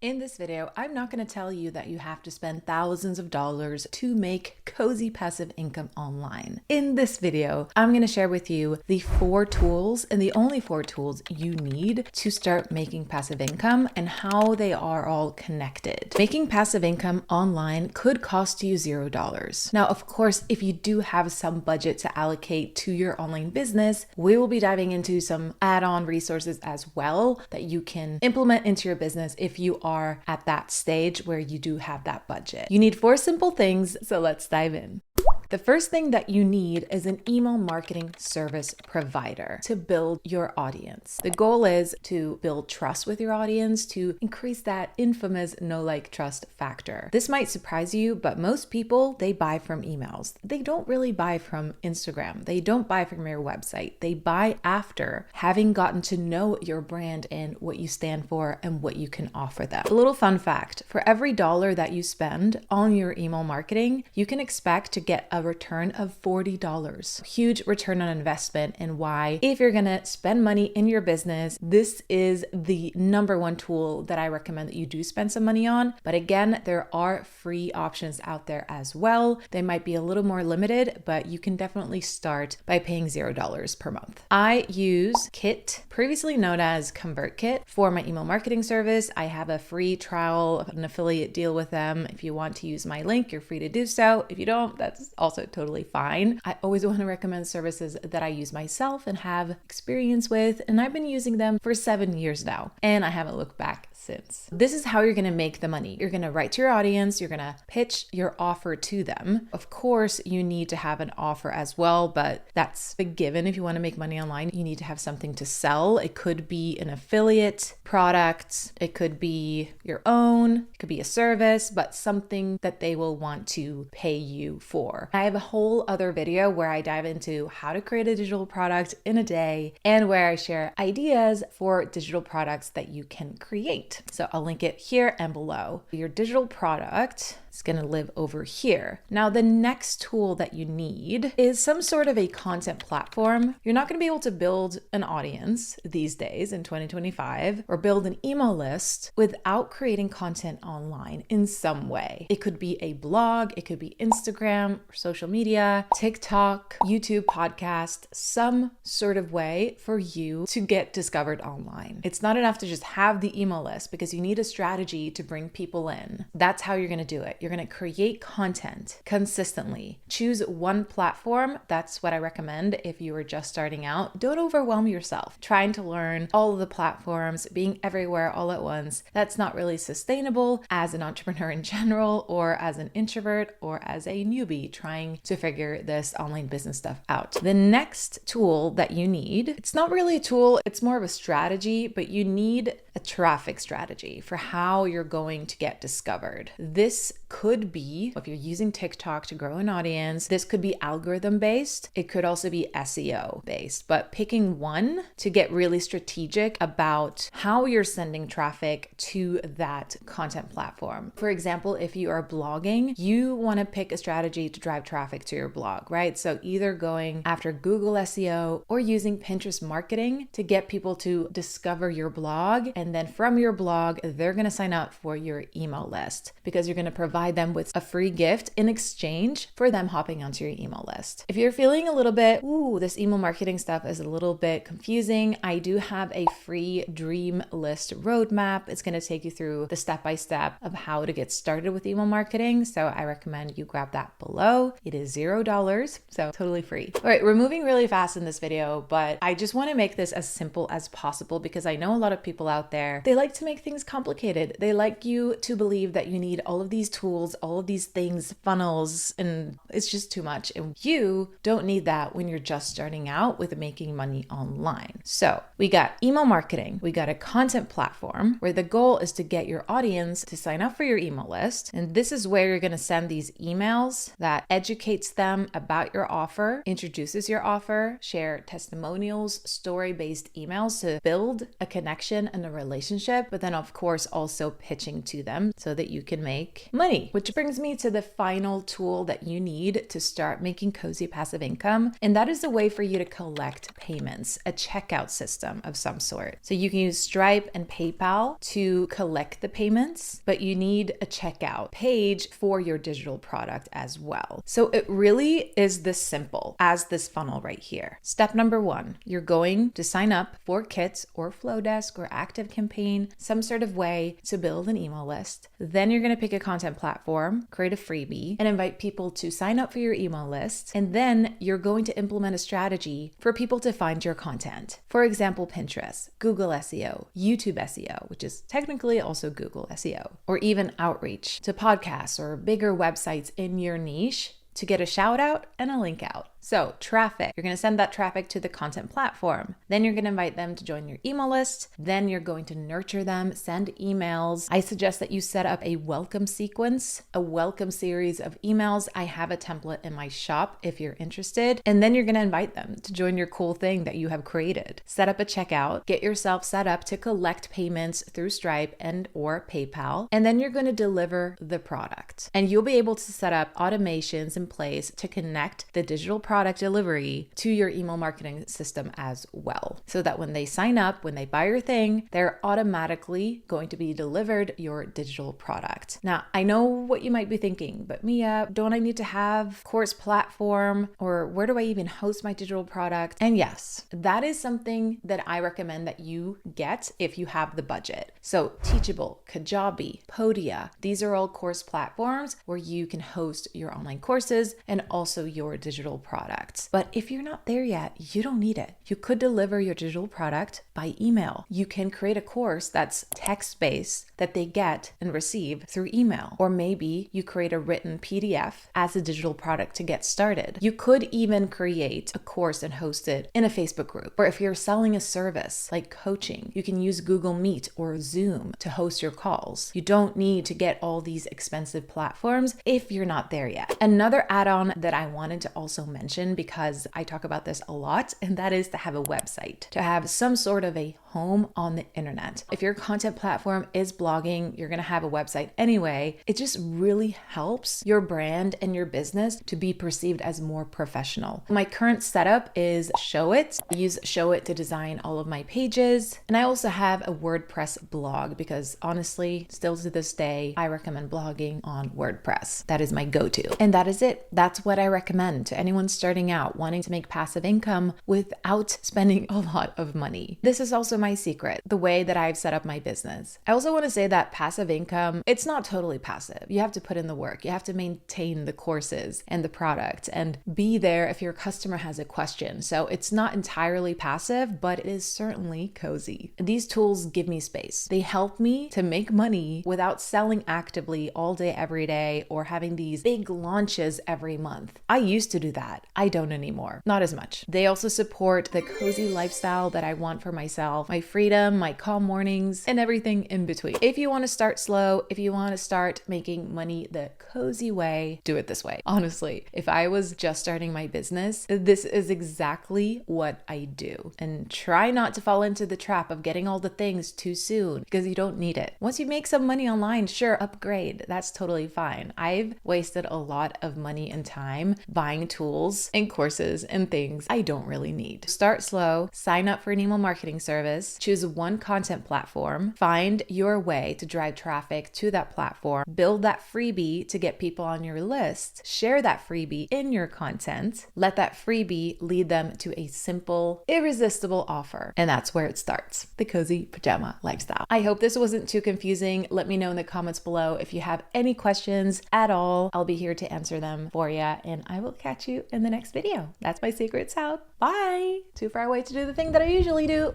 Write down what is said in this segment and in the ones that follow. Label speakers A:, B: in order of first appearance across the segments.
A: In this video, I'm not going to tell you that you have to spend thousands of dollars to make cozy passive income online. In this video, I'm going to share with you the 4 tools and the only 4 tools you need to start making passive income and how they are all connected. Making passive income online could cost you $0. Now, of course, if you do have some budget to allocate to your online business, we will be diving into some add-on resources as well that you can implement into your business if you are at that stage where you do have that budget. You need 4 simple things, so let's dive in. The first thing that you need is an email marketing service provider to build your audience. The goal is to build trust with your audience, to increase that infamous know, like, trust factor. This might surprise you, but most people, they buy from emails. They don't really buy from Instagram. They don't buy from your website. They buy after having gotten to know your brand and what you stand for and what you can offer them. A little fun fact, for every dollar that you spend on your email marketing, you can expect to get a return of $40. Huge return on investment, and why, if you're gonna spend money in your business, this is the number 1 tool that I recommend that you do spend some money on. But again, there are free options out there as well. They might be a little more limited, but you can definitely start by paying $0 per month. I use Kit, previously known as ConvertKit, for my email marketing service. I have a free trial, an affiliate deal with them. If you want to use my link, you're free to do so. If you don't, that's also totally fine. I always want to recommend services that I use myself and have experience with, and I've been using them for 7 years now, and I haven't looked back since. This is how you're going to make the money. You're going to write to your audience, you're going to pitch your offer to them. Of course, you need to have an offer as well, but that's a given. If you want to make money online, you need to have something to sell. It could be an affiliate product, it could be your own, it could be a service, but something that they will want to pay you for. I have a whole other video where I dive into how to create a digital product in a day and where I share ideas for digital products that you can create. So I'll link it here and below. Your digital product is going to live over here. Now, the next tool that you need is some sort of a content platform. You're not going to be able to build an audience these days in 2025 or build an email list without creating content online in some way. It could be a blog, it could be Instagram or social media, TikTok, YouTube, podcast, some sort of way for you to get discovered online. It's not enough to just have the email list, because you need a strategy to bring people in. That's how you're going to do it. You're going to create content consistently. Choose one platform. That's what I recommend if you are just starting out. Don't overwhelm yourself trying to learn all of the platforms, being everywhere all at once. That's not really sustainable as an entrepreneur in general, or as an introvert, or as a newbie trying to figure this online business stuff out. The next tool that you need, it's not really a tool, it's more of a strategy, but you need a traffic strategy for how you're going to get discovered. This could be, if you're using TikTok to grow an audience, this could be algorithm based. It could also be SEO based, but picking one to get really strategic about how you're sending traffic to that content platform. For example, if you are blogging, you want to pick a strategy to drive traffic to your blog, right? So either going after Google SEO or using Pinterest marketing to get people to discover your blog. And then from your blog, they're going to sign up for your email list, because you're going to provide them with a free gift in exchange for them hopping onto your email list. If you're feeling a little bit, this email marketing stuff is a little bit confusing, I do have a free dream list roadmap. It's going to take you through the step-by-step of how to get started with email marketing. So I recommend you grab that below. It is $0, so totally free. All right, we're moving really fast in this video, but I just want to make this as simple as possible, because I know a lot of people out there, they like to make things complicated. They like you to believe that you need all of these tools, all of these things, funnels, and it's just too much. And you don't need that when you're just starting out with making money online. So we got email marketing, we got a content platform where the goal is to get your audience to sign up for your email list. And this is where you're going to send these emails that educates them about your offer, introduces your offer, share testimonials, story-based emails to build a connection and a relationship, but then of course also pitching to them so that you can make money. Which brings me to the final tool that you need to start making cozy passive income. And that is a way for you to collect payments, a checkout system of some sort. So you can use Stripe and PayPal to collect the payments, but you need a checkout page for your digital product as well. So it really is this simple as this funnel right here. Step number 1, you're going to sign up for Kit or Flowdesk or ActiveCampaign, some sort of way to build an email list. Then you're going to pick a content platform, create a freebie, and invite people to sign up for your email list. And then you're going to implement a strategy for people to find your content. For example, Pinterest, Google SEO, YouTube SEO, which is technically also Google SEO, or even outreach to podcasts or bigger websites in your niche to get a shout out and a link out. So traffic, you're going to send that traffic to the content platform. Then you're going to invite them to join your email list. Then you're going to nurture them, send emails. I suggest that you set up a welcome sequence, a welcome series of emails. I have a template in my shop if you're interested. And then you're going to invite them to join your cool thing that you have created. Set up a checkout, get yourself set up to collect payments through Stripe and or PayPal. And then you're going to deliver the product. And you'll be able to set up automations in place to connect the digital product delivery to your email marketing system as well. So that when they sign up, when they buy your thing, they're automatically going to be delivered your digital product. Now, I know what you might be thinking, but Mia, don't I need to have course platform, or where do I even host my digital product? And yes, that is something that I recommend that you get if you have the budget. So Teachable, Kajabi, Podia, these are all course platforms where you can host your online courses and also your digital products. But if you're not there yet, you don't need it. You could deliver your digital product by email. You can create a course that's text-based that they get and receive through email. Or maybe you create a written PDF as a digital product to get started. You could even create a course and host it in a Facebook group. Or if you're selling a service like coaching, you can use Google Meet or Zoom to host your calls. You don't need to get all these expensive platforms if you're not there yet. Another add-on that I wanted to also mention, because I talk about this a lot, and that is to have a website, to have some sort of a home on the internet. If your content platform is blogging, you're going to have a website anyway. It just really helps your brand and your business to be perceived as more professional. My current setup is Showit. I use Showit to design all of my pages. And I also have a WordPress blog because honestly, still to this day, I recommend blogging on WordPress. That is my go-to. And that is it. That's what I recommend to anyone starting out wanting to make passive income without spending a lot of money. This is also my secret, the way that I've set up my business. I also want to say that passive income, it's not totally passive. You have to put in the work. You have to maintain the courses and the product and be there if your customer has a question. So it's not entirely passive, but it is certainly cozy. These tools give me space. They help me to make money without selling actively all day, every day, or having these big launches every month. I used to do that. I don't anymore. Not as much. They also support the cozy lifestyle that I want for myself, my freedom, my calm mornings, and everything in between. If you want to start slow, if you want to start making money the cozy way, do it this way. Honestly, if I was just starting my business, this is exactly what I do. And try not to fall into the trap of getting all the things too soon because you don't need it. Once you make some money online, sure, upgrade. That's totally fine. I've wasted a lot of money and time buying tools and courses and things I don't really need. Start slow, sign up for an email marketing service, choose one content platform, find your way to drive traffic to that platform, build that freebie to get people on your list, share that freebie in your content, let that freebie lead them to a simple, irresistible offer. And that's where it starts, the cozy pajama lifestyle. I hope this wasn't too confusing. Let me know in the comments below if you have any questions at all. I'll be here to answer them for you, and I will catch you in the next video. That's my secrets out. Bye. Too far away to do the thing that I usually do.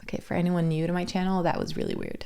A: Okay, for anyone new to my channel, that was really weird.